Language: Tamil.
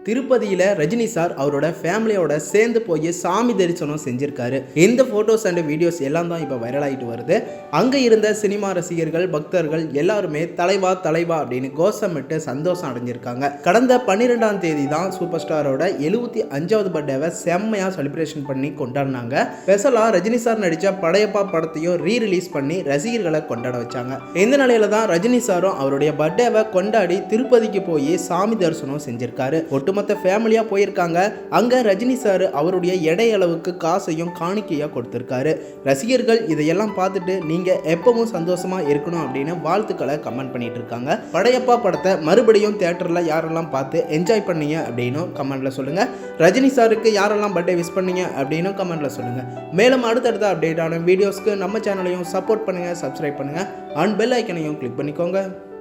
திருப்பதியில் ரஜினி சார் அவரோட ஃபேமிலியோட சேர்ந்து போய் சாமி தரிசனம் செஞ்சிருக்காரு. இந்த ஃபோட்டோஸ் அண்ட் வீடியோஸ் எல்லாம் தான் இப்போ வைரல் ஆகிட்டு வருது. அங்கே இருந்த சினிமா ரசிகர்கள், பக்தர்கள் எல்லாருமே தலைவா தலைவா அப்படின்னு கோஷமிட்டு சந்தோஷம் அடைஞ்சிருக்காங்க. கடந்த 12ஆம் தேதி தான் சூப்பர் ஸ்டாரோட 75வது பர்த்டேவை செம்மையாக செலிப்ரேஷன் பண்ணி கொண்டாடினாங்க. ஸ்பெஷலாக ரஜினி சார் நடித்த படையப்பா படத்தையும் ரீரிலீஸ் பண்ணி ரசிகர்களை கொண்டாட வச்சாங்க. இந்த நிலையில தான் ரஜினி சாரும் அவருடைய பர்த்டேவை கொண்டாடி திருப்பதிக்கு போய் சாமி தரிசனம் செஞ்சிருக்காரு. ஒட்டுமொத்த ஃபேமிலியா போயிருக்காங்க. அங்க ரஜினி சார் அவருடைய எடை அளவுக்கு காசையும் காணிக்கையா கொடுத்திருக்காரு. ரசிகர்கள் இதையெல்லாம் பார்த்துட்டு நீங்க எப்பவும் சந்தோஷமா இருக்கணும் அப்படின்னு வாழ்த்துக்களை கமெண்ட் பண்ணிட்டு இருக்காங்க. படையப்பா படத்தை மறுபடியும் தியேட்டர்ல யாரெல்லாம் பார்த்து என்ஜாய் பண்ணீங்க அப்படின்னு கமெண்ட்ல சொல்லுங்க. ரஜினி சாருக்கு யாரெல்லாம் பர்த்டே விஷ் பண்ணீங்க அப்படின்னு கமெண்ட்ல சொல்லுங்க. மேலும் அடுத்தடுத்த அப்டேட்டான வீடியோஸ்க்கு நம்ம சேனலையும் சப்போர்ட் பண்ணுங்க, சப்ஸ்கிரைப் பண்ணுங்க, அண்ட் பெல் ஐக்கனையும் கிளிக் பண்ணிக்கோங்க.